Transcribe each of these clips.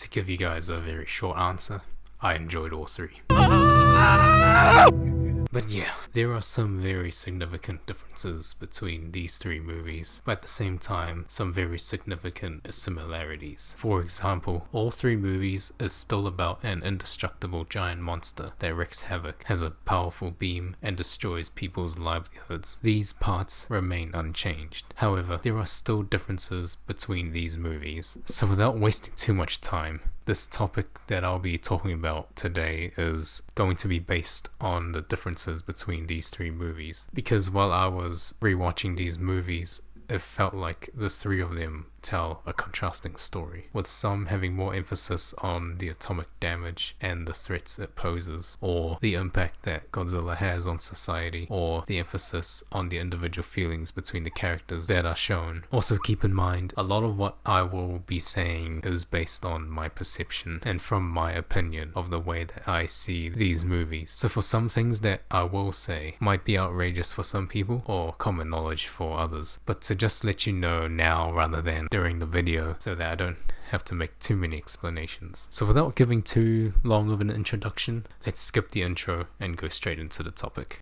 To give you guys a very short answer, I enjoyed all three. But yeah, there are some very significant differences between these three movies, but at the same time, some very significant similarities. For example, all three movies is still about an indestructible giant monster that wreaks havoc, has a powerful beam, and destroys people's livelihoods. These parts remain unchanged. However, there are still differences between these movies. So without wasting too much time, this topic that I'll be talking about today is going to be based on the differences between these three movies. Because while I was rewatching these movies, it felt like the three of them tell a contrasting story, with some having more emphasis on the atomic damage and the threats it poses, or the impact that Godzilla has on society, or the emphasis on the individual feelings between the characters that are shown. Also keep in mind, a lot of what I will be saying is based on my perception and from my opinion of the way that I see these movies. So for some things that I will say might be outrageous for some people or common knowledge for others, but to just let you know now rather than during the video so that I don't have to make too many explanations. So without giving too long of an introduction, let's skip the intro and go straight into the topic.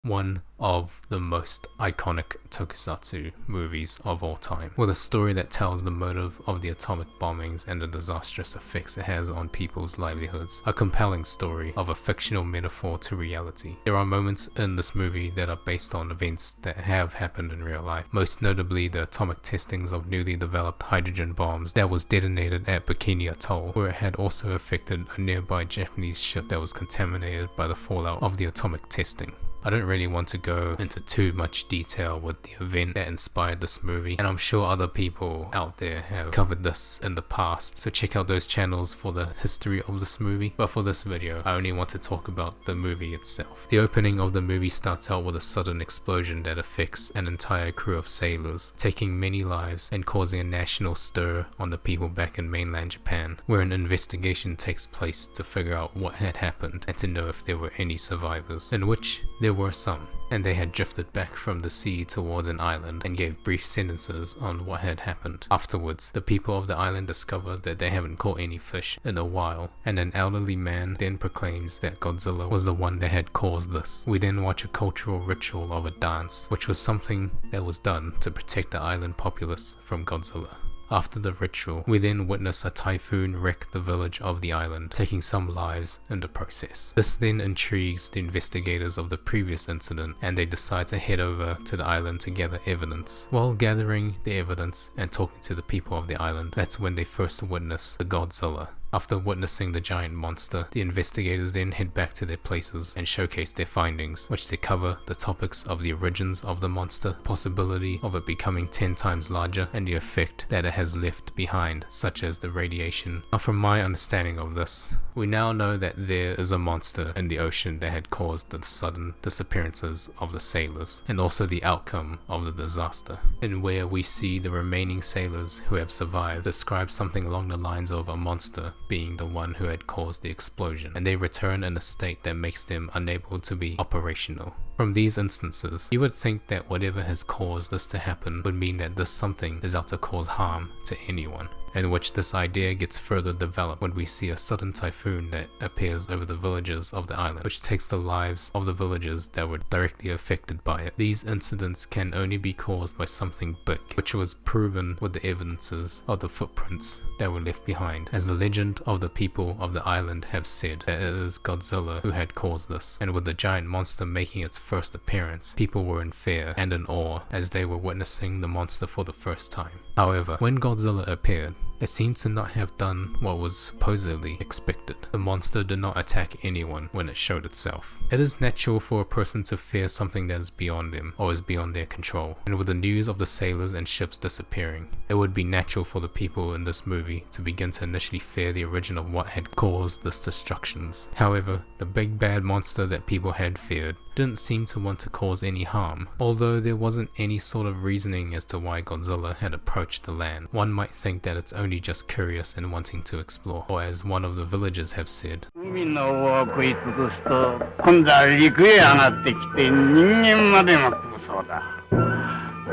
One of the most iconic tokusatsu movies of all time, with a story that tells the motive of the atomic bombings and the disastrous effects it has on people's livelihoods. A compelling story of a fictional metaphor to reality. There are moments in this movie that are based on events that have happened in real life, most notably the atomic testings of newly developed hydrogen bombs that was detonated at Bikini Atoll, where it had also affected a nearby Japanese ship that was contaminated by the fallout of the atomic testing. I don't really want to go into too much detail with the event that inspired this movie, and I'm sure other people out there have covered this in the past, so check out those channels for the history of this movie. But for this video, I only want to talk about the movie itself. The opening of the movie starts out with a sudden explosion that affects an entire crew of sailors, taking many lives and causing a national stir on the people back in mainland Japan, where an investigation takes place to figure out what had happened and to know if there were any survivors, in which there were some, and they had drifted back from the sea towards an island and gave brief sentences on what had happened. Afterwards, the people of the island discover that they haven't caught any fish in a while, and an elderly man then proclaims that Godzilla was the one that had caused this. We then watch a cultural ritual of a dance, which was something that was done to protect the island populace from Godzilla. After the ritual, we then witness a typhoon wreck the village of the island, taking some lives in the process. This then intrigues the investigators of the previous incident, and they decide to head over to the island to gather evidence. While gathering the evidence and talking to the people of the island, that's when they first witness the Godzilla. After witnessing the giant monster, the investigators then head back to their places and showcase their findings, which they cover the topics of the origins of the monster, possibility of it becoming 10 times larger, and the effect that it has left behind, such as the radiation. Now from my understanding of this, we now know that there is a monster in the ocean that had caused the sudden disappearances of the sailors, and also the outcome of the disaster, and where we see the remaining sailors who have survived describe something along the lines of a monster being the one who had caused the explosion, and they return in a state that makes them unable to be operational. From these instances, you would think that whatever has caused this to happen would mean that this something is out to cause harm to anyone, in which this idea gets further developed when we see a sudden typhoon that appears over the villages of the island, which takes the lives of the villagers that were directly affected by it. These incidents can only be caused by something big, which was proven with the evidences of the footprints that were left behind, as the legend of the people of the island have said that it is Godzilla who had caused this, and with the giant monster making its first appearance, people were in fear and in awe as they were witnessing the monster for the first time. However, when Godzilla appeared, it seemed to not have done what was supposedly expected. The monster did not attack anyone when it showed itself. It is natural for a person to fear something that is beyond them or is beyond their control, and with the news of the sailors and ships disappearing, it would be natural for the people in this movie to begin to initially fear the origin of what had caused this destructions. However, the big bad monster that people had feared didn't seem to want to cause any harm, although there wasn't any sort of reasoning as to why Godzilla had approached the land. One might think that its only just curious and wanting to explore, or as one of the villagers have said, 海の上を食い尽くすと今度は陸へ上がってきて人間までも食うそうだ。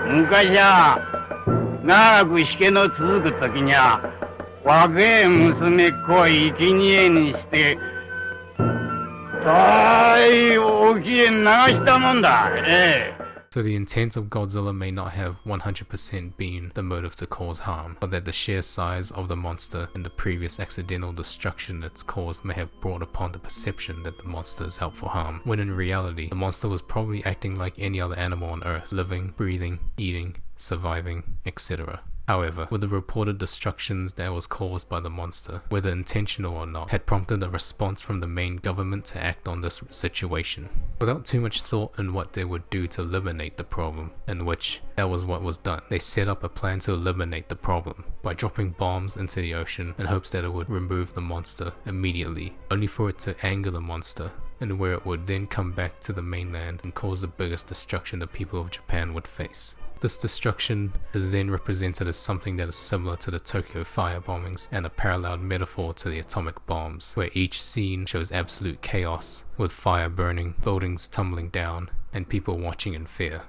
昔は長くしけの続く時には若え娘っ子を生贄にして大沖へ流したもんだ。So the intent of Godzilla may not have 100% been the motive to cause harm, but that the sheer size of the monster and the previous accidental destruction it's caused may have brought upon the perception that the monster is out for harm, when in reality the monster was probably acting like any other animal on Earth, living, breathing, eating, surviving, etc. However, with the reported destructions that was caused by the monster, whether intentional or not, had prompted a response from the main government to act on this situation. Without too much thought in what they would do to eliminate the problem, in which that was what was done. They set up a plan to eliminate the problem by dropping bombs into the ocean in hopes that it would remove the monster immediately, only for it to anger the monster, and where it would then come back to the mainland and cause the biggest destruction the people of Japan would face. This destruction is then represented as something that is similar to the Tokyo fire bombings and a parallel metaphor to the atomic bombs, where each scene shows absolute chaos, with fire burning, buildings tumbling down, and people watching in fear.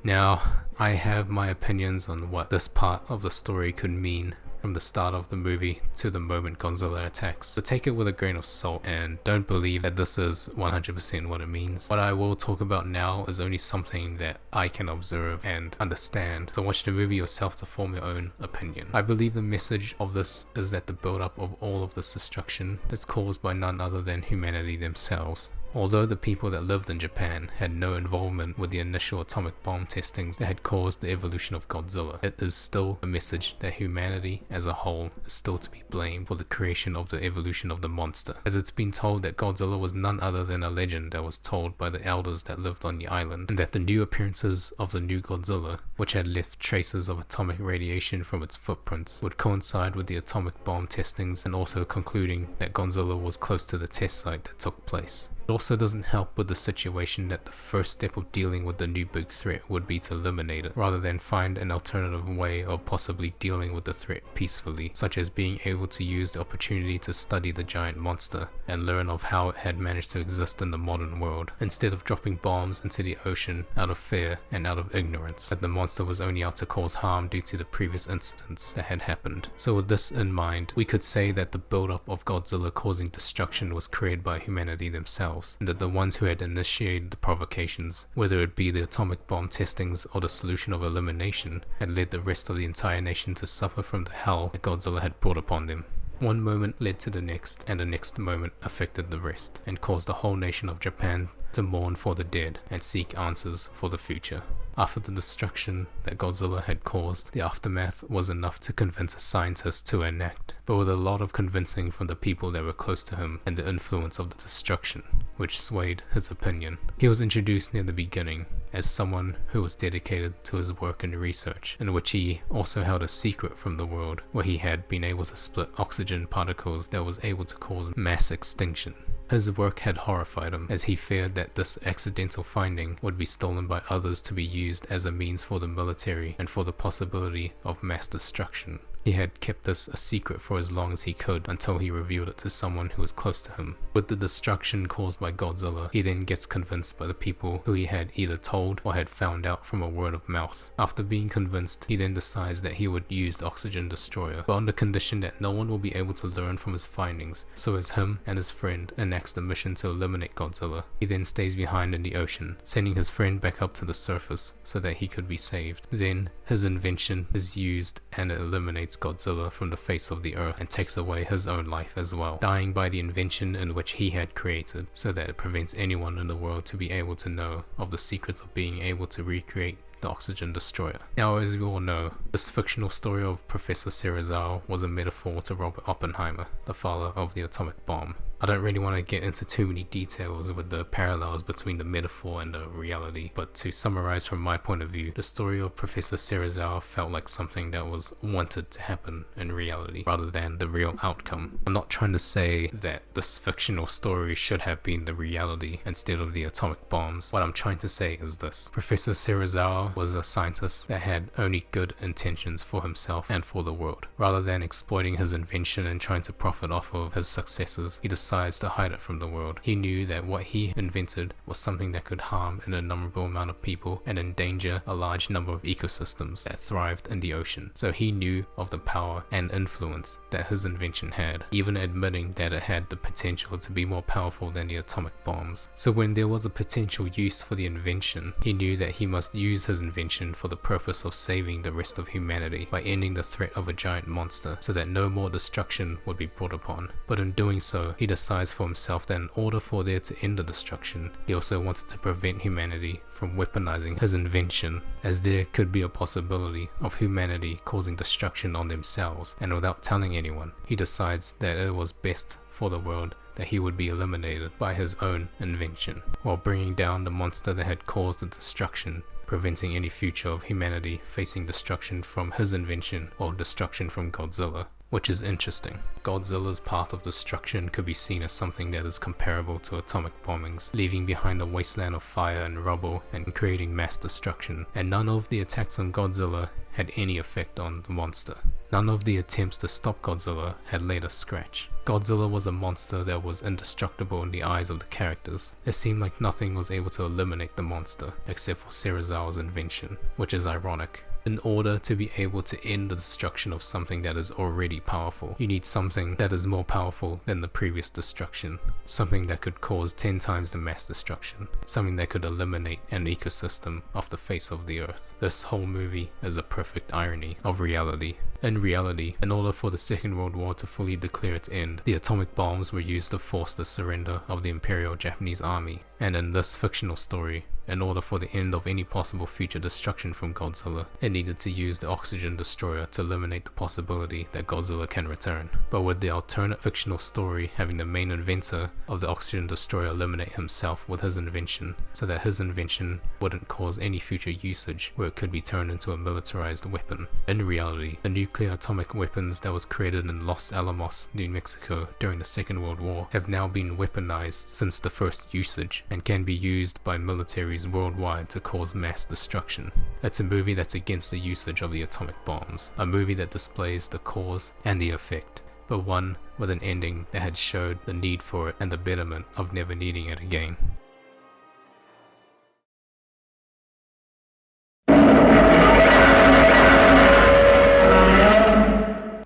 Now, I have my opinions on what this part of the story could mean from the start of the movie to the moment Godzilla attacks. So take it with a grain of salt and don't believe that this is 100% what it means. What I will talk about now is only something that I can observe and understand, so watch the movie yourself to form your own opinion. I believe the message of this is that the build-up of all of this destruction is caused by none other than humanity themselves. Although the people that lived in Japan had no involvement with the initial atomic bomb testings that had caused the evolution of Godzilla, it is still a message that humanity as a whole is still to be blamed for the creation of the evolution of the monster, as it's been told that Godzilla was none other than a legend that was told by the elders that lived on the island, and that the new appearances of the new Godzilla, which had left traces of atomic radiation from its footprints, would coincide with the atomic bomb testings, and also concluding that Godzilla was close to the test site that took place. It also doesn't help with the situation that the first step of dealing with the new big threat would be to eliminate it, rather than find an alternative way of possibly dealing with the threat peacefully, such as being able to use the opportunity to study the giant monster and learn of how it had managed to exist in the modern world, instead of dropping bombs into the ocean out of fear and out of ignorance that the monster was only out to cause harm due to the previous incidents that had happened. So with this in mind, we could say that the build-up of Godzilla causing destruction was created by humanity themselves, and that the ones who had initiated the provocations, whether it be the atomic bomb testings or the solution of elimination, had led the rest of the entire nation to suffer from the hell that Godzilla had brought upon them. One moment led to the next, and the next moment affected the rest, and caused the whole nation of Japan to mourn for the dead and seek answers for the future. After the destruction that Godzilla had caused, the aftermath was enough to convince a scientist to enact, but with a lot of convincing from the people that were close to him and the influence of the destruction, which swayed his opinion. He was introduced near the beginning as someone who was dedicated to his work and research, in which he also held a secret from the world, where he had been able to split oxygen particles that was able to cause mass extinction. His work had horrified him, as he feared that this accidental finding would be stolen by others to be used as a means for the military and for the possibility of mass destruction. He had kept this a secret for as long as he could, until he revealed it to someone who was close to him. With the destruction caused by Godzilla, he then gets convinced by the people who he had either told or had found out from a word of mouth. After being convinced, he then decides that he would use the oxygen destroyer, but on the condition that no one will be able to learn from his findings. So as him and his friend enacts the mission to eliminate Godzilla, he then stays behind in the ocean, sending his friend back up to the surface so that he could be saved. Then his invention is used and it eliminates Godzilla from the face of the earth and takes away his own life as well, dying by the invention in which he had created, so that it prevents anyone in the world to be able to know of the secrets of being able to recreate the oxygen destroyer. Now, as we all know, this fictional story of Professor Serizawa was a metaphor to Robert Oppenheimer, the father of the atomic bomb. I don't really want to get into too many details with the parallels between the metaphor and the reality, but to summarize from my point of view, the story of Professor Serizawa felt like something that was wanted to happen in reality rather than the real outcome. I'm not trying to say that this fictional story should have been the reality instead of the atomic bombs. What I'm trying to say is this: Professor Serizawa was a scientist that had only good intentions for himself and for the world. Rather than exploiting his invention and trying to profit off of his successes, he decides to hide it from the world. He knew that what he invented was something that could harm an innumerable amount of people and endanger a large number of ecosystems that thrived in the ocean. So he knew of the power and influence that his invention had, even admitting that it had the potential to be more powerful than the atomic bombs. So when there was a potential use for the invention, he knew that he must use his invention for the purpose of saving the rest of humanity by ending the threat of a giant monster so that no more destruction would be brought upon. But in doing so, he decides for himself that in order for there to end the destruction, he also wanted to prevent humanity from weaponizing his invention, as there could be a possibility of humanity causing destruction on themselves, and without telling anyone, he decides that it was best for the world that he would be eliminated by his own invention, while bringing down the monster that had caused the destruction, preventing any future of humanity facing destruction from his invention or destruction from Godzilla. Which is interesting. Godzilla's path of destruction could be seen as something that is comparable to atomic bombings, leaving behind a wasteland of fire and rubble and creating mass destruction, and none of the attacks on Godzilla had any effect on the monster. None of the attempts to stop Godzilla had laid a scratch. Godzilla was a monster that was indestructible in the eyes of the characters. It seemed like nothing was able to eliminate the monster, except for Serizawa's invention, which is ironic. In order to be able to end the destruction of something that is already powerful, you need something that is more powerful than the previous destruction. Something that could cause 10 times the mass destruction. Something that could eliminate an ecosystem off the face of the earth. This whole movie is a perfect irony of reality. In reality, in order for the Second World War to fully declare its end, the atomic bombs were used to force the surrender of the Imperial Japanese Army. And in this fictional story, in order for the end of any possible future destruction from Godzilla, it needed to use the oxygen destroyer to eliminate the possibility that Godzilla can return. But with the alternate fictional story having the main inventor of the oxygen destroyer eliminate himself with his invention, so that his invention wouldn't cause any future usage where it could be turned into a militarized weapon. In reality, the nuclear atomic weapons that was created in Los Alamos, New Mexico during the Second World War have now been weaponized since the first usage, and can be used by militaries worldwide to cause mass destruction. It's a movie that's against the usage of the atomic bombs, a movie that displays the cause and the effect, but one with an ending that had showed the need for it and the betterment of never needing it again.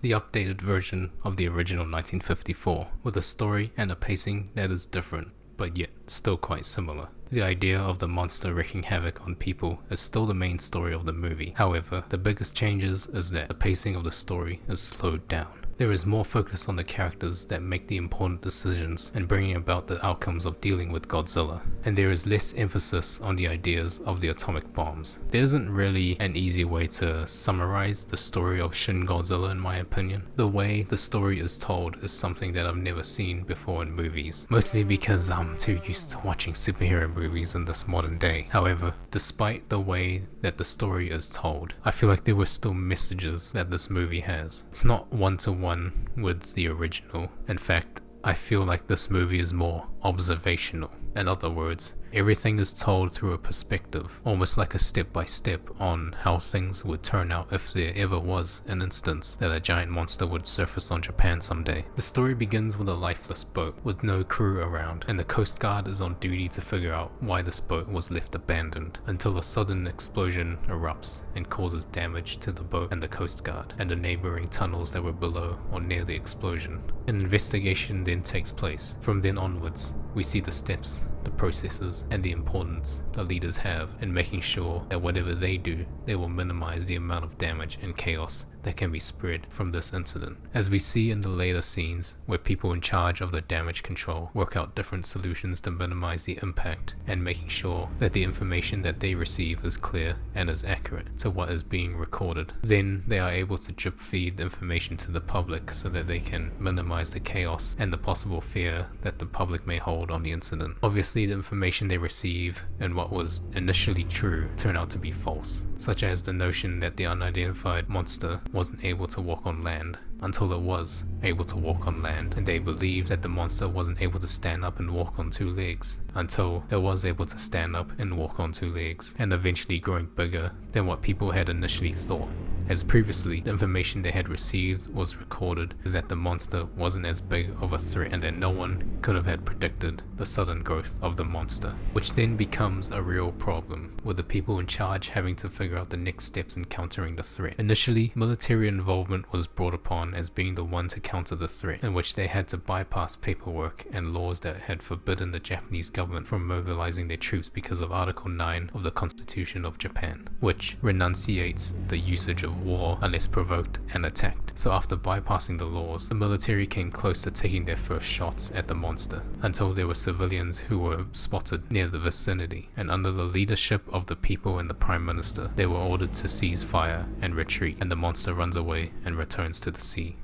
The updated version of the original 1954, with a story and a pacing that is different, but yet still quite similar. The idea of the monster wreaking havoc on people is still the main story of the movie. However, the biggest changes is that the pacing of the story is slowed down. There is more focus on the characters that make the important decisions in bringing about the outcomes of dealing with Godzilla, and there is less emphasis on the ideas of the atomic bombs. There isn't really an easy way to summarize the story of Shin Godzilla in my opinion. The way the story is told is something that I've never seen before in movies, mostly because I'm too used to watching superhero movies in this modern day. However, despite the way that the story is told, I feel like there were still messages that this movie has. It's not one-to-one with the original. In fact, I feel like this movie is more observational. In other words, everything is told through a perspective, almost like a step-by-step on how things would turn out if there ever was an instance that a giant monster would surface on Japan someday. The story begins with a lifeless boat with no crew around, and the Coast Guard is on duty to figure out why this boat was left abandoned, until a sudden explosion erupts and causes damage to the boat and the Coast Guard, and the neighboring tunnels that were below or near the explosion. An investigation then takes place. From then onwards, we see the steps, the processes, and the importance the leaders have in making sure that whatever they do, they will minimize the amount of damage and chaos that that can be spread from this incident. As we see in the later scenes, where people in charge of the damage control work out different solutions to minimize the impact and making sure that the information that they receive is clear and is accurate to what is being recorded. Then they are able to drip feed the information to the public so that they can minimize the chaos and the possible fear that the public may hold on the incident. Obviously, the information they receive and what was initially true turn out to be false, such as the notion that the unidentified monster wasn't able to walk on land until it was able to walk on land, and they believed that the monster wasn't able to stand up and walk on two legs until it was able to stand up and walk on two legs, and eventually growing bigger than what people had initially thought. As previously, the information they had received was recorded is that the monster wasn't as big of a threat and that no one could have had predicted the sudden growth of the monster, which then becomes a real problem, with the people in charge having to figure out the next steps in countering the threat. Initially, military involvement was brought upon as being the one to counter the threat, in which they had to bypass paperwork and laws that had forbidden the Japanese government from mobilizing their troops because of Article 9 of the Constitution of Japan, which renunciates the usage of war unless provoked and attacked. So after bypassing the laws, the military came close to taking their first shots at the monster, until there were civilians who were spotted near the vicinity, and under the leadership of the people and the Prime Minister, they were ordered to cease fire and retreat, and the monster runs away and returns to the sea.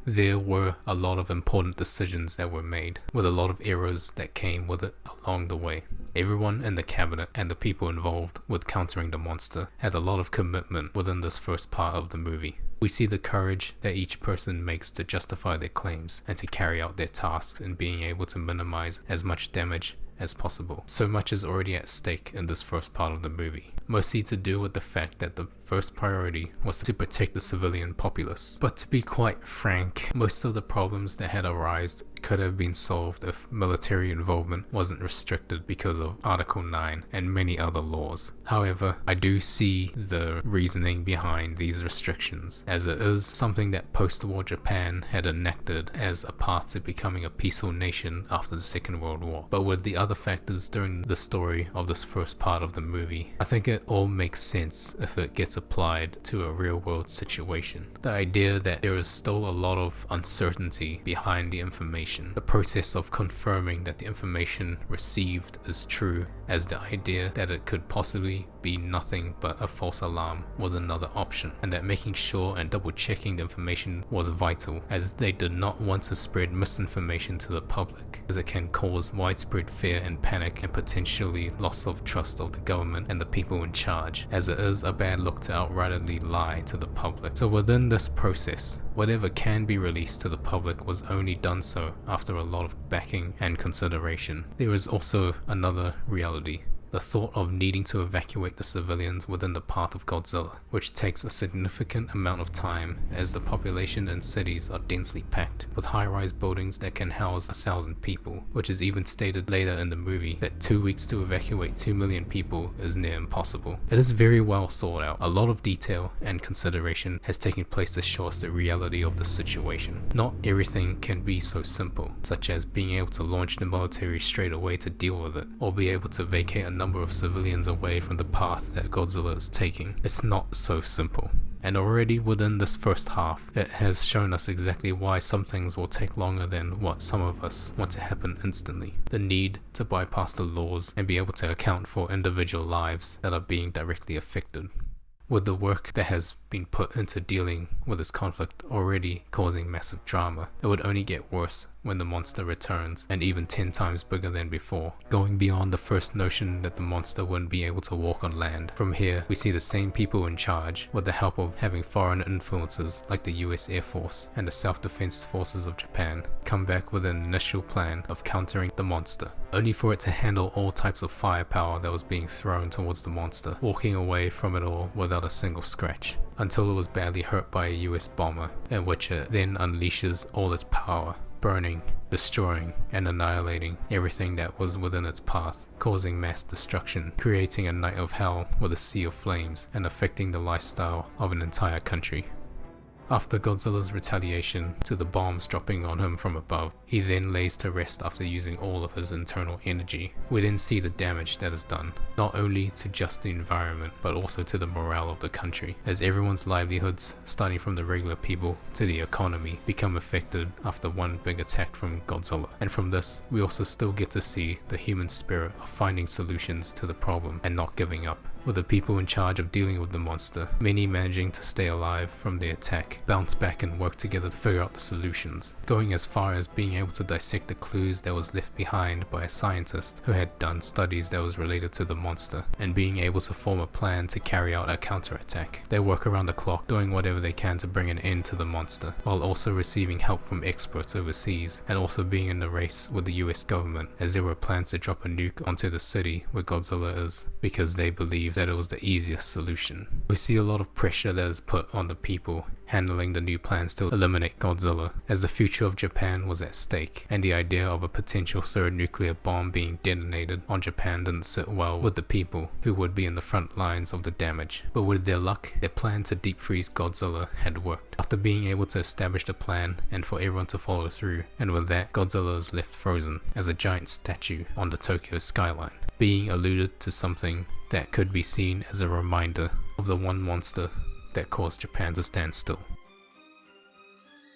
There were a lot of important decisions that were made, with a lot of errors that came with it along the way. Everyone in the cabinet and the people involved with countering the monster had a lot of commitment within this first part of the movie. We see the courage that each person makes to justify their claims and to carry out their tasks in being able to minimize as much damage as possible. So much is already at stake in this first part of the movie, mostly to do with the fact that the first priority was to protect the civilian populace. But to be quite frank, most of the problems that had arisen could have been solved if military involvement wasn't restricted because of Article 9 and many other laws. However, I do see the reasoning behind these restrictions, as it is something that post-war Japan had enacted as a path to becoming a peaceful nation after the Second World War. But with the other factors during the story of this first part of the movie, I think it all makes sense if it gets applied to a real-world situation. The idea that there is still a lot of uncertainty behind the information, the process of confirming that the information received is true, as the idea that it could possibly be nothing but a false alarm was another option, and that making sure and double checking the information was vital, as they did not want to spread misinformation to the public, as it can cause widespread fear and panic and potentially loss of trust of the government and the people in charge, as it is a bad look to outrightly lie to the public. So within this process, whatever can be released to the public was only done so after a lot of backing and consideration. There is also another reality: the thought of needing to evacuate the civilians within the path of Godzilla, which takes a significant amount of time as the population in cities are densely packed, with high-rise buildings that can house 1,000 people, which is even stated later in the movie that 2 weeks to evacuate 2 million people is near impossible. It is very well thought out. A lot of detail and consideration has taken place to show us the reality of the situation. Not everything can be so simple, such as being able to launch the military straight away to deal with it, or be able to vacate a number of civilians away from the path that Godzilla is taking. It's not so simple. And already within this first half, it has shown us exactly why some things will take longer than what some of us want to happen instantly. The need to bypass the laws and be able to account for individual lives that are being directly affected. With the work that has been put into dealing with this conflict already causing massive drama, it would only get worse when the monster returns, and even 10 times bigger than before, going beyond the first notion that the monster wouldn't be able to walk on land. From here, we see the same people in charge, with the help of having foreign influences like the US Air Force and the Self-Defense Forces of Japan, come back with an initial plan of countering the monster, only for it to handle all types of firepower that was being thrown towards the monster, walking away from it all without a single scratch, until it was badly hurt by a US bomber, in which it then unleashes all its power, burning, destroying, and annihilating everything that was within its path, causing mass destruction, creating a night of hell with a sea of flames, and affecting the lifestyle of an entire country. After Godzilla's retaliation to the bombs dropping on him from above, he then lays to rest after using all of his internal energy. We then see the damage that is done, not only to just the environment, but also to the morale of the country, as everyone's livelihoods, starting from the regular people to the economy, become affected after one big attack from Godzilla. And from this, we also still get to see the human spirit of finding solutions to the problem and not giving up, with the people in charge of dealing with the monster, many managing to stay alive from the attack, bounce back and work together to figure out the solutions, going as far as being able to dissect the clues that was left behind by a scientist who had done studies that was related to the monster, and being able to form a plan to carry out a counterattack. They work around the clock, doing whatever they can to bring an end to the monster, while also receiving help from experts overseas, and also being in the race with the US government, as there were plans to drop a nuke onto the city where Godzilla is, because they believe that it was the easiest solution. We see a lot of pressure that is put on the people handling the new plans to eliminate Godzilla, as the future of Japan was at stake, and the idea of a potential third nuclear bomb being detonated on Japan didn't sit well with the people who would be in the front lines of the damage. But with their luck, their plan to deep freeze Godzilla had worked, after being able to establish the plan and for everyone to follow through, and with that, Godzilla is left frozen as a giant statue on the Tokyo skyline, being alluded to something that could be seen as a reminder of the one monster that caused Japan to stand still.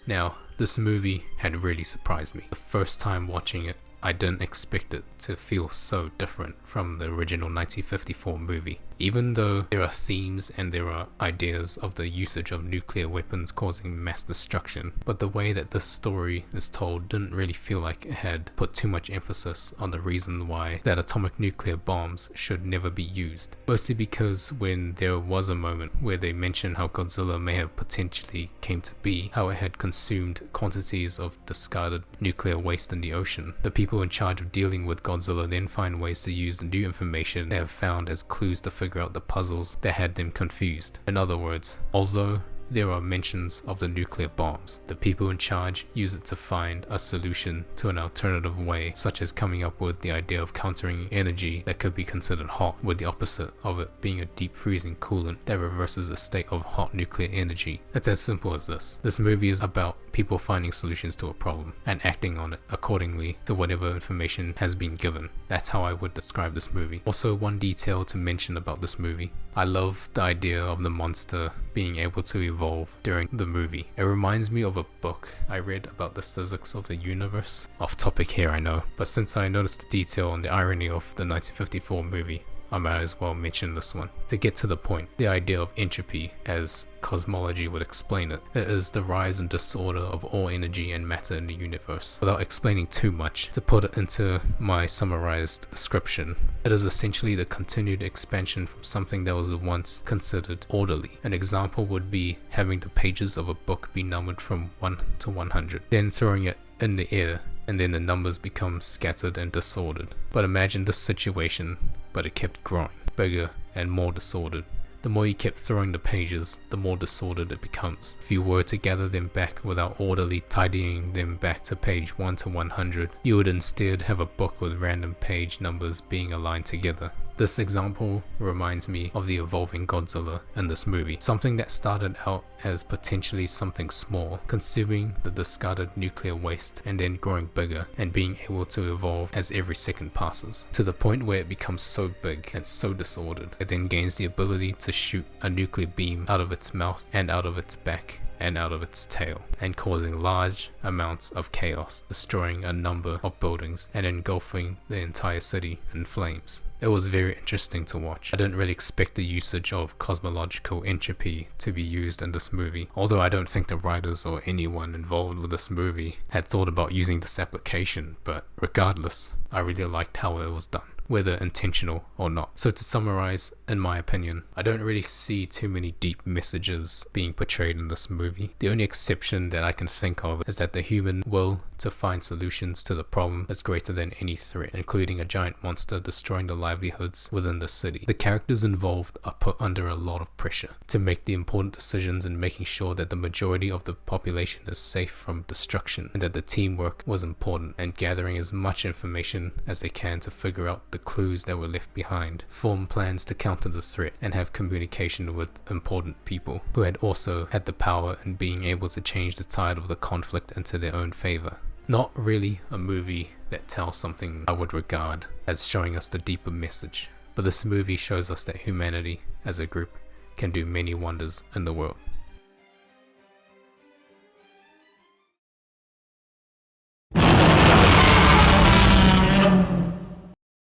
Now, this movie had really surprised me. The first time watching it, I didn't expect it to feel so different from the original 1954 movie. Even though there are themes and there are ideas of the usage of nuclear weapons causing mass destruction, but the way that this story is told didn't really feel like it had put too much emphasis on the reason why that atomic nuclear bombs should never be used. Mostly because when there was a moment where they mentioned how Godzilla may have potentially came to be, how it had consumed quantities of discarded nuclear waste in the ocean, the people in charge of dealing with Godzilla then find ways to use the new information they have found as clues to figure out the puzzles that had them confused. In other words, although there are mentions of the nuclear bombs, the people in charge use it to find a solution to an alternative way, such as coming up with the idea of countering energy that could be considered hot, with the opposite of it being a deep freezing coolant that reverses the state of hot nuclear energy. It's as simple as this. This movie is about people finding solutions to a problem and acting on it accordingly to whatever information has been given. That's how I would describe this movie. Also, one detail to mention about this movie. I love the idea of the monster being able to evolve during the movie. It reminds me of a book I read about the physics of the universe. Off topic here, I know, but since I noticed the detail and the irony of the 1954 movie, I might as well mention this one. To get to the point, the idea of entropy, as cosmology would explain it, it is the rise and disorder of all energy and matter in the universe. Without explaining too much, to put it into my summarized description, it is essentially the continued expansion from something that was once considered orderly. An example would be having the pages of a book be numbered from 1 to 100, then throwing it in the air, and then the numbers become scattered and disordered. But imagine this situation, but it kept growing, bigger and more disordered. The more you kept throwing the pages, the more disordered it becomes. If you were to gather them back without orderly tidying them back to page 1 to 100, you would instead have a book with random page numbers being aligned together. This example reminds me of the evolving Godzilla in this movie, something that started out as potentially something small, consuming the discarded nuclear waste and then growing bigger and being able to evolve as every second passes, to the point where it becomes so big and so disordered, it then gains the ability to shoot a nuclear beam out of its mouth and out of its back and out of its tail, and causing large amounts of chaos, destroying a number of buildings and engulfing the entire city in flames. It was very interesting to watch. I didn't really expect the usage of cosmological entropy to be used in this movie, although I don't think the writers or anyone involved with this movie had thought about using this application, but regardless, I really liked how it was done, whether intentional or not. So to summarize, in my opinion, I don't really see too many deep messages being portrayed in this movie. The only exception that I can think of is that the human will to find solutions to the problem is greater than any threat, including a giant monster destroying the livelihoods within the city. The characters involved are put under a lot of pressure to make the important decisions and making sure that the majority of the population is safe from destruction, and that the teamwork was important and gathering as much information as they can to figure out the the clues that were left behind, form plans to counter the threat, and have communication with important people who had also had the power in being able to change the tide of the conflict into their own favor. Not really a movie that tells something I would regard as showing us the deeper message, but this movie shows us that humanity as a group can do many wonders in the world.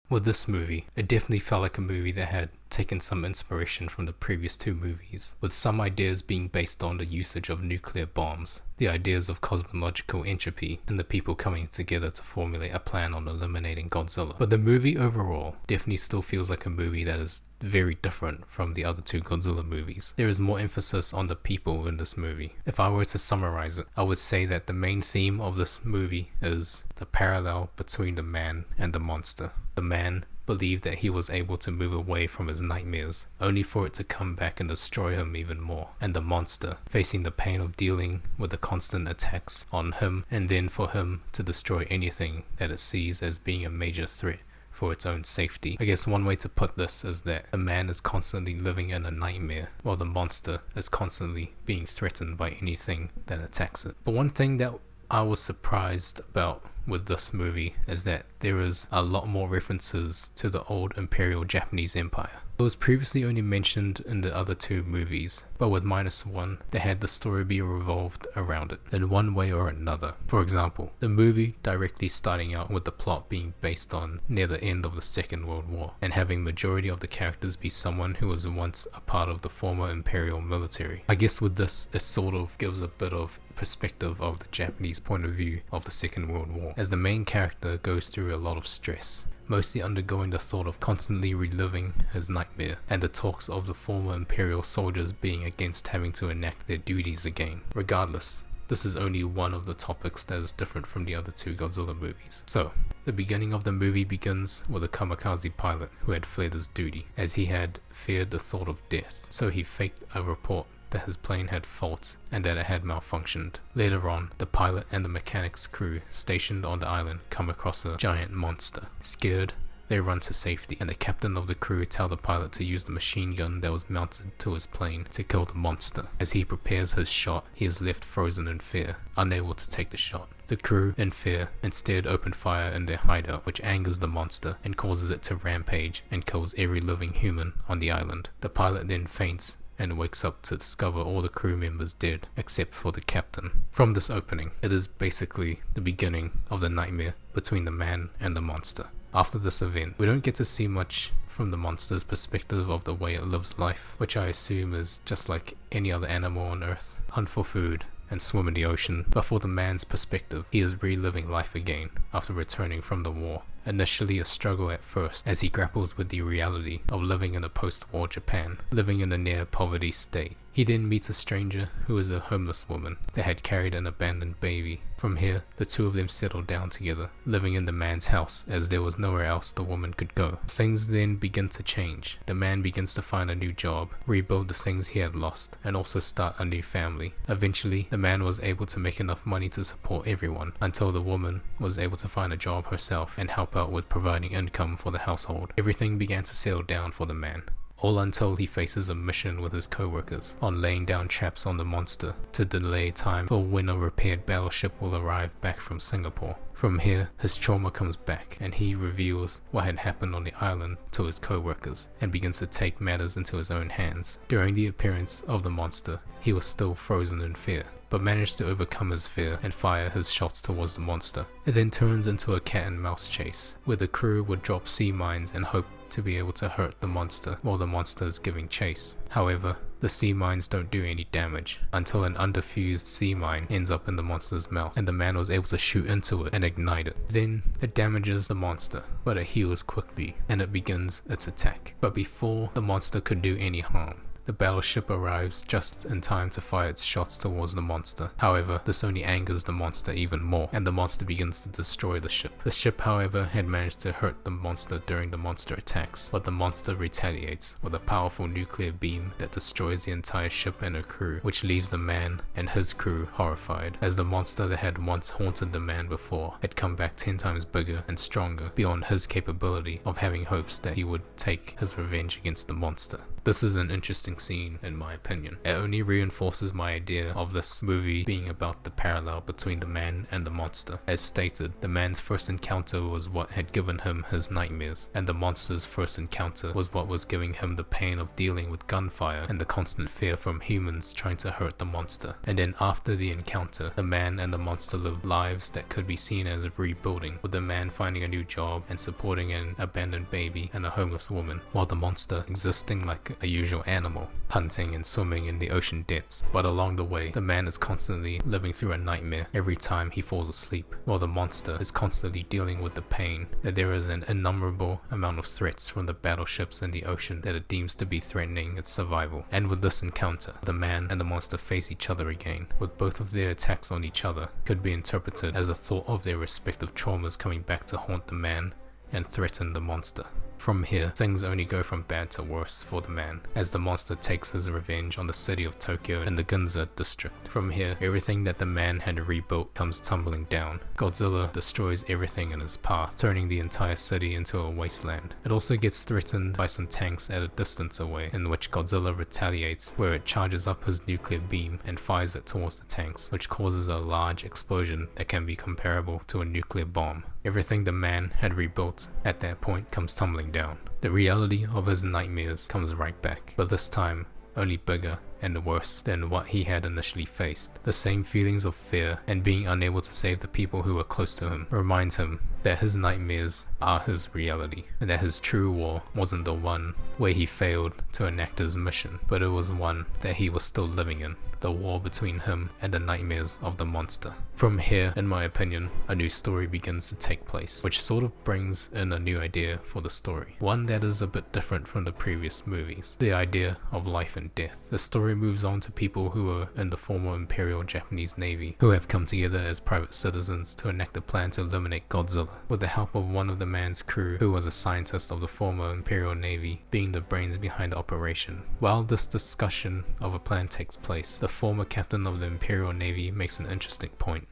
With this movie, it definitely felt like a movie that had taken some inspiration from the previous two movies, with some ideas being based on the usage of nuclear bombs, the ideas of cosmological entropy, and the people coming together to formulate a plan on eliminating Godzilla. But the movie overall definitely still feels like a movie that is very different from the other two Godzilla movies. There is more emphasis on the people in this movie. If I were to summarize it, I would say that the main theme of this movie is the parallel between the man and the monster. The man believed that he was able to move away from his nightmares, only for it to come back and destroy him even more. And the monster, facing the pain of dealing with the constant attacks on him, and then for him to destroy anything that it sees as being a major threat for its own safety. I guess one way to put this is that the man is constantly living in a nightmare, while the monster is constantly being threatened by anything that attacks it. But one thing that I was surprised about with this movie is that there is a lot more references to the old Imperial Japanese Empire. It was previously only mentioned in the other two movies, but with Minus One, they had the story be revolved around it in one way or another. For example, the movie directly starting out with the plot being based on near the end of the Second World War, and having majority of the characters be someone who was once a part of the former Imperial military. I guess with this, it sort of gives a bit of perspective of the Japanese point of view of the Second World War, as the main character goes through a lot of stress, mostly undergoing the thought of constantly reliving his nightmare, and the talks of the former Imperial soldiers being against having to enact their duties again. Regardless, this is only one of the topics that is different from the other two Godzilla movies. So, the beginning of the movie begins with a kamikaze pilot who had fled his duty, as he had feared the thought of death, so he faked a report that his plane had faults and that it had malfunctioned. Later on, the pilot and the mechanics crew stationed on the island come across a giant monster. Scared, they run to safety, and the captain of the crew tell the pilot to use the machine gun that was mounted to his plane to kill the monster. As he prepares his shot, he is left frozen in fear, unable to take the shot. The crew, in fear, instead open fire in their hideout, which angers the monster and causes it to rampage and kills every living human on the island. The pilot then faints and wakes up to discover all the crew members dead except for the captain. From this opening, it is basically the beginning of the nightmare between the man and the monster. After this event, we don't get to see much from the monster's perspective of the way it lives life, which I assume is just like any other animal on Earth, hunt for food and swim in the ocean. But for the man's perspective, he is reliving life again after returning from the war. Initially a struggle at first, as he grapples with the reality of living in a post-war Japan, living in a near-poverty state. He then meets a stranger who is a homeless woman that had carried an abandoned baby. From here, the two of them settle down together, living in the man's house as there was nowhere else the woman could go. Things then begin to change. The man begins to find a new job, rebuild the things he had lost, and also start a new family. Eventually, the man was able to make enough money to support everyone, until the woman was able to find a job herself and help out with providing income for the household. Everything began to settle down for the man. All until he faces a mission with his co-workers on laying down traps on the monster to delay time for when a repaired battleship will arrive back from Singapore. From here, his trauma comes back and he reveals what had happened on the island to his co-workers and begins to take matters into his own hands. During the appearance of the monster, he was still frozen in fear, but managed to overcome his fear and fire his shots towards the monster. It then turns into a cat and mouse chase, where the crew would drop sea mines and hope to be able to hurt the monster while the monster is giving chase. However, the sea mines don't do any damage until an undifused sea mine ends up in the monster's mouth and the man was able to shoot into it and ignite it. Then it damages the monster, but it heals quickly and it begins its attack. But before the monster could do any harm, The battleship arrives just in time to fire its shots towards the monster. However, this only angers the monster even more, and the monster begins to destroy the ship. The ship, however, had managed to hurt the monster during the monster attacks, but the monster retaliates with a powerful nuclear beam that destroys the entire ship and her crew, which leaves the man and his crew horrified, as the monster that had once haunted the man before had come back 10 times bigger and stronger beyond his capability of having hopes that he would take his revenge against the monster. This is an interesting scene in my opinion. It only reinforces my idea of this movie being about the parallel between the man and the monster. As stated, the man's first encounter was what had given him his nightmares, and the monster's first encounter was what was giving him the pain of dealing with gunfire and the constant fear from humans trying to hurt the monster. And then after the encounter, the man and the monster lived lives that could be seen as rebuilding, with the man finding a new job and supporting an abandoned baby and a homeless woman, while the monster existing like a usual animal, hunting and swimming in the ocean depths. But along the way, the man is constantly living through a nightmare every time he falls asleep, while the monster is constantly dealing with the pain that there is an innumerable amount of threats from the battleships in the ocean that it deems to be threatening its survival. And with this encounter, the man and the monster face each other again, with both of their attacks on each other could be interpreted as the thought of their respective traumas coming back to haunt the man and threaten the monster. From here, things only go from bad to worse for the man, as the monster takes his revenge on the city of Tokyo and the Ginza district. From here, everything that the man had rebuilt comes tumbling down. Godzilla destroys everything in his path, turning the entire city into a wasteland. It also gets threatened by some tanks at a distance away, in which Godzilla retaliates, where it charges up his nuclear beam and fires it towards the tanks, which causes a large explosion that can be comparable to a nuclear bomb. Everything the man had rebuilt at that point comes tumbling down. The reality of his nightmares comes right back, but this time only bigger and worse than what he had initially faced. The same feelings of fear and being unable to save the people who were close to him reminds him that his nightmares are his reality, and that his true war wasn't the one where he failed to enact his mission, but it was one that he was still living in, the war between him and the nightmares of the monster. From here, in my opinion, a new story begins to take place, which sort of brings in a new idea for the story, one that is a bit different from the previous movies, the idea of life and death. The story moves on to people who were in the former Imperial Japanese Navy, who have come together as private citizens to enact a plan to eliminate Godzilla, with the help of one of the man's crew, who was a scientist of the former Imperial Navy, being the brains behind the operation. While this discussion of a plan takes place, the former captain of the Imperial Navy makes an interesting point.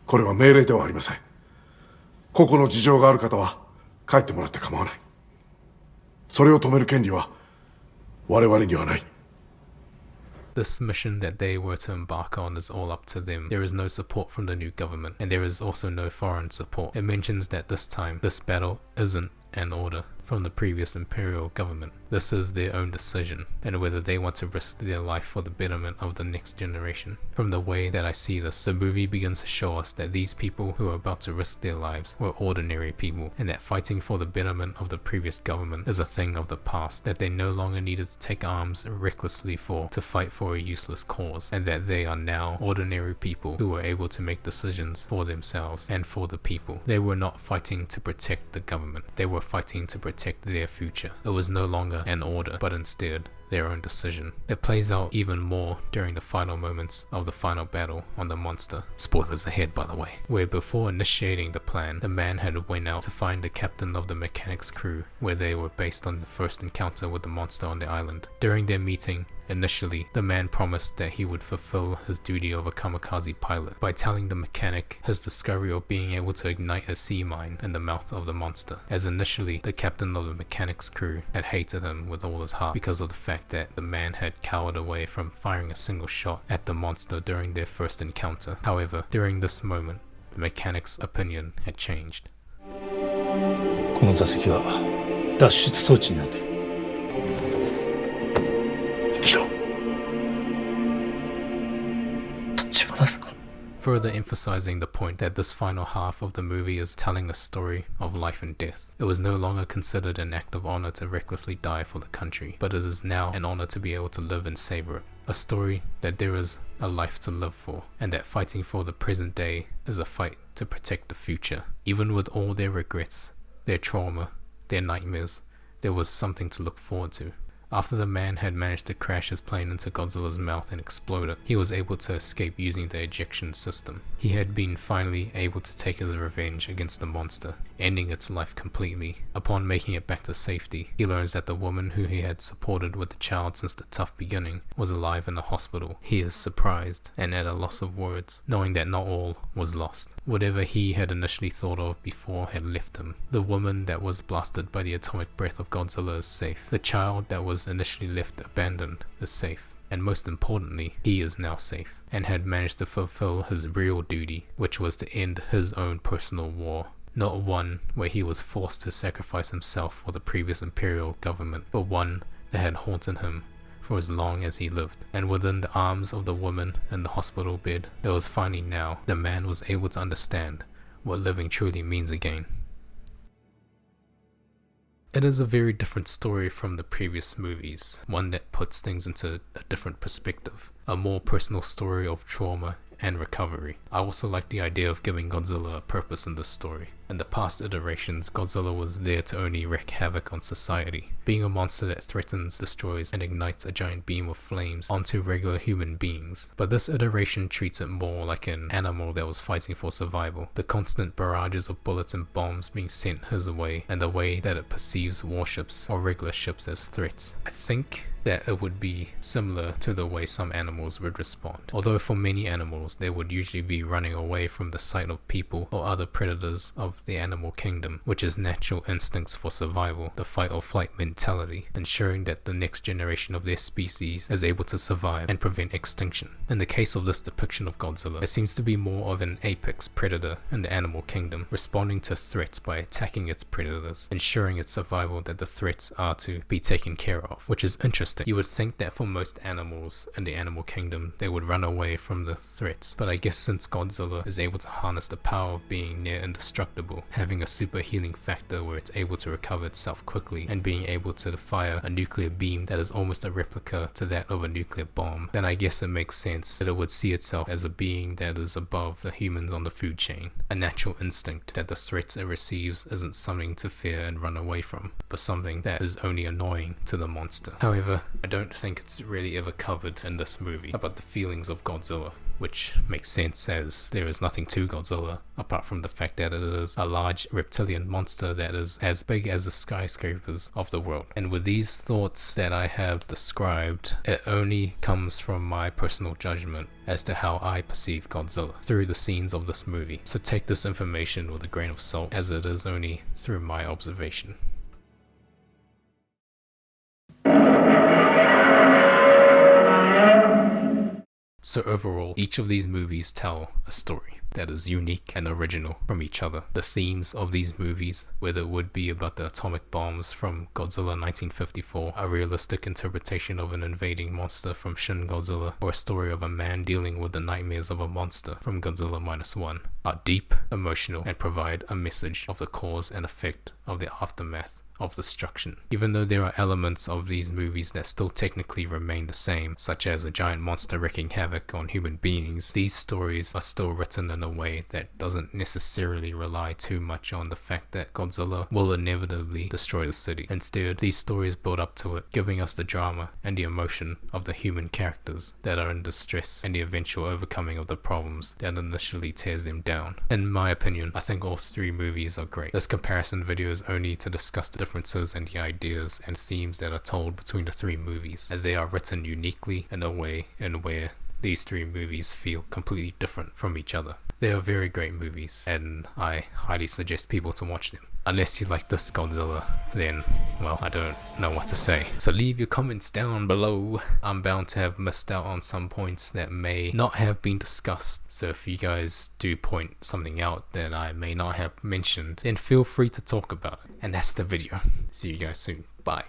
これは命令ではありません。個々の事情がある方は帰ってもらって構わない。それを止める権利は我々にはない。 This mission that they were to embark on is all up to them. There is no support from the new government, and there is also no foreign support. It mentions that this time, this battle isn't an order from the previous imperial government. This is their own decision, and whether they want to risk their life for the betterment of the next generation. From the way that I see this, the movie begins to show us that these people who are about to risk their lives were ordinary people, and that fighting for the betterment of the previous government is a thing of the past, that they no longer needed to take arms recklessly to fight for a useless cause, and that they are now ordinary people who were able to make decisions for themselves and for the people. They were not fighting to protect the government, they were fighting to protect their future. It was no longer an order, but instead their own decision. It plays out even more during the final moments of the final battle on the monster. Spoilers ahead, by the way. Where before initiating the plan, the man had went out to find the captain of the mechanics crew, where they were based on the first encounter with the monster on the island. During their meeting, initially, the man promised that he would fulfill his duty of a kamikaze pilot by telling the mechanic his discovery of being able to ignite a sea mine in the mouth of the monster, as initially the captain of the mechanics crew had hated him with all his heart because of the fact that the man had cowered away from firing a single shot at the monster during their first encounter. However, during this moment, the mechanic's opinion had changed. この座席は脱出装置になっている。生きろ。立花さん。 Further emphasizing the point that this final half of the movie is telling a story of life and death. It was no longer considered an act of honor to recklessly die for the country, but it is now an honor to be able to live and savor it. A story that there is a life to live for, and that fighting for the present day is a fight to protect the future. Even with all their regrets, their trauma, their nightmares, there was something to look forward to. After the man had managed to crash his plane into Godzilla's mouth and explode it, he was able to escape using the ejection system. He had been finally able to take his revenge against the monster, ending its life completely. Upon making it back to safety, he learns that the woman who he had supported with the child since the tough beginning was alive in the hospital. He is surprised and at a loss of words, knowing that not all was lost. Whatever he had initially thought of before had left him. The woman that was blasted by the atomic breath of Godzilla is safe. The child that was initially left abandoned is safe. And most importantly, he is now safe, and had managed to fulfill his real duty, which was to end his own personal war. Not one where he was forced to sacrifice himself for the previous imperial government, but one that had haunted him for as long as he lived. And within the arms of the woman in the hospital bed, there was finally now, the man was able to understand what living truly means again. It is a very different story from the previous movies, one that puts things into a different perspective, a more personal story of trauma and recovery. I also like the idea of giving Godzilla a purpose in this story. In the past iterations, Godzilla was there to only wreak havoc on society, being a monster that threatens, destroys, and ignites a giant beam of flames onto regular human beings. But this iteration treats it more like an animal that was fighting for survival. The constant barrages of bullets and bombs being sent his way, and the way that it perceives warships or regular ships as threats. I think that it would be similar to the way some animals would respond. Although for many animals, they would usually be running away from the sight of people or other predators of the animal kingdom, which is natural instincts for survival, the fight or flight mentality, ensuring that the next generation of their species is able to survive and prevent extinction. In the case of this depiction of Godzilla, it seems to be more of an apex predator in the animal kingdom, responding to threats by attacking its predators, ensuring its survival that the threats are to be taken care of, which is interesting. You would think that for most animals in the animal kingdom, they would run away from the threats, but I guess since Godzilla is able to harness the power of being near indestructible, having a super healing factor where it's able to recover itself quickly, and being able to fire a nuclear beam that is almost a replica to that of a nuclear bomb, then I guess it makes sense that it would see itself as a being that is above the humans on the food chain, a natural instinct that the threats it receives isn't something to fear and run away from, but something that is only annoying to the monster. However, I don't think it's really ever covered in this movie about the feelings of Godzilla, which makes sense as there is nothing to Godzilla apart from the fact that it is a large reptilian monster that is as big as the skyscrapers of the world. And with these thoughts that I have described, it only comes from my personal judgment as to how I perceive Godzilla through the scenes of this movie. So take this information with a grain of salt, as it is only through my observation. So overall, each of these movies tell a story that is unique and original from each other. The themes of these movies, whether it would be about the atomic bombs from Godzilla 1954, a realistic interpretation of an invading monster from Shin Godzilla, or a story of a man dealing with the nightmares of a monster from Godzilla Minus One, are deep, emotional, and provide a message of the cause and effect of the aftermath of destruction. Even though there are elements of these movies that still technically remain the same, such as a giant monster wreaking havoc on human beings, these stories are still written in a way that doesn't necessarily rely too much on the fact that Godzilla will inevitably destroy the city. Instead, these stories build up to it, giving us the drama and the emotion of the human characters that are in distress and the eventual overcoming of the problems that initially tears them down. In my opinion, I think all three movies are great. This comparison video is only to discuss the differences and the ideas and themes that are told between the three movies, as they are written uniquely in a way and where these three movies feel completely different from each other. They are very great movies, and I highly suggest people to watch them. Unless you like this Godzilla, then, well, I don't know what to say. So leave your comments down below. I'm bound to have missed out on some points that may not have been discussed. So if you guys do point something out that I may not have mentioned, then feel free to talk about it. And that's the video. See you guys soon. Bye.